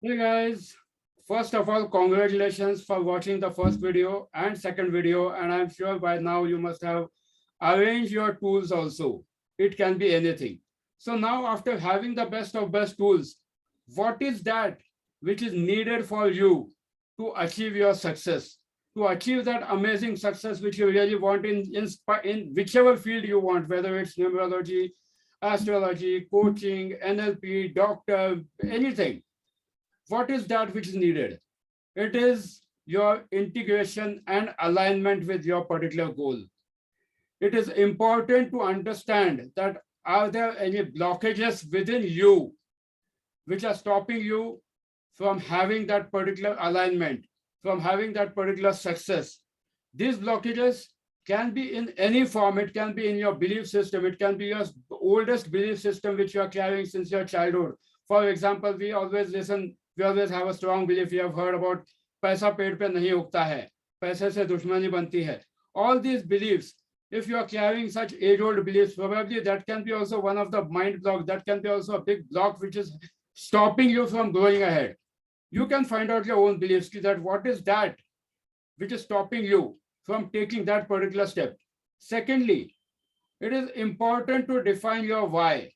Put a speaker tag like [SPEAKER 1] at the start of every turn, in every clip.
[SPEAKER 1] Hey guys, first of all, congratulations for watching the first video and second video. And I'm sure by now you must have arranged your tools also. It can be anything. So now after having the best of best tools, what is that which is needed for you to achieve your success? To achieve that amazing success which you really want in whichever field you want, whether it's numerology, astrology, coaching, NLP, doctor, anything, what is that which is needed? It is your integration and alignment with your particular goal. It is important to understand that are there any blockages within you which are stopping you from having that particular alignment, from having that particular success. These blockages can be in any form. It can be in your belief system. It can be your oldest belief system which you are carrying since your childhood. For example, we always have a strong belief. You have heard about पैसा पेड़ पे नहीं उगता है, पैसे से दुश्मनी बनती है. All these beliefs, if you are carrying such age-old beliefs, probably that can be also one of the mind blocks. That can be also a big block which is stopping you from going ahead. You can find out your own beliefs that what is that which is stopping you from taking that particular step. Secondly, it is important to define your why.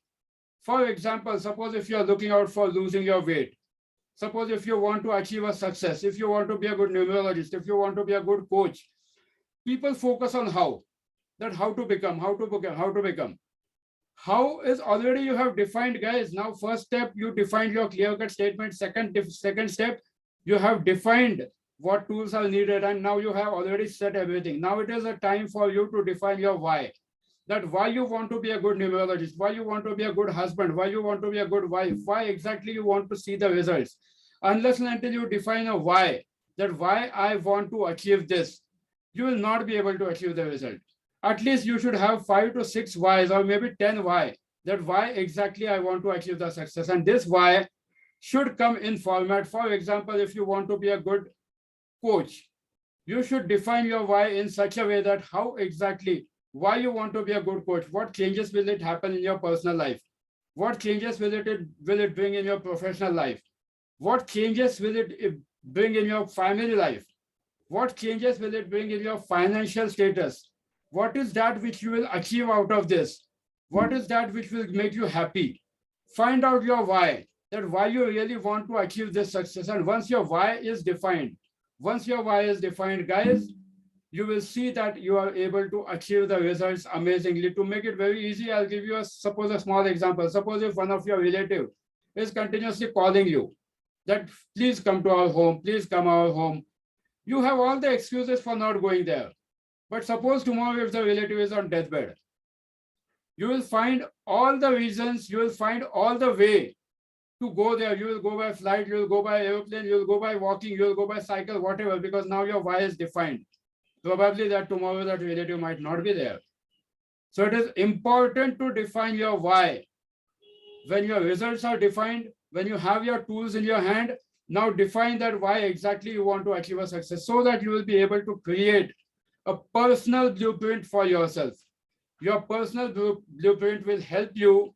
[SPEAKER 1] For example, suppose if you are looking out for losing your weight, suppose if you want to achieve a success, if you want to be a good numerologist, if you want to be a good coach, people focus on how, that how to become, how to become, how to become. How is already you have defined, guys. Now, first step, you defined your clear-cut statement. Second step, you have defined what tools are needed, and now you have already set everything. Now it is a time for you to define your why. That why you want to be a good numerologist, why you want to be a good husband, why you want to be a good wife, why exactly you want to see the results. Unless and until you define a why, that why I want to achieve this, you will not be able to achieve the result. At least you should have 5 to 6 whys or maybe 10 why, that why exactly I want to achieve the success. And this why should come in format. For example, if you want to be a good coach, you should define your why in such a way that how exactly, why you want to be a good coach, what changes will it happen in your personal life, what changes will it bring in your professional life, what changes will it bring in your family life, what changes will it bring in your financial status, what is that which you will achieve out of this, what is that which will make you happy. Find out your why, that why you really want to achieve this success. And once your why is defined, guys, you will see that you are able to achieve the results amazingly. To make it very easy, I'll give you a small example. Suppose if one of your relative is continuously calling you that please come to our home, please come our home. You have all the excuses for not going there. But suppose tomorrow if the relative is on deathbed, you will find all the reasons, you will find all the way to go there. You will go by flight, you will go by airplane, you will go by walking, you will go by cycle, whatever, because now your why is defined. Probably that tomorrow that relative might not be there. So it is important to define your why. When your results are defined, when you have your tools in your hand, now define that why exactly you want to achieve a success, so that you will be able to create a personal blueprint for yourself. Your personal blueprint will help you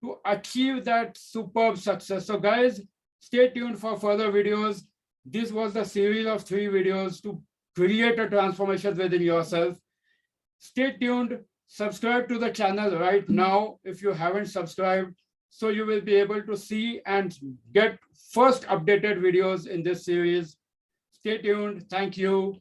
[SPEAKER 1] to achieve that superb success. So guys, stay tuned for further videos. This was the series of 3 videos to create a transformation within yourself. Stay tuned. Subscribe to the channel right now if you haven't subscribed, so you will be able to see and get first updated videos in this series. Stay tuned. Thank you.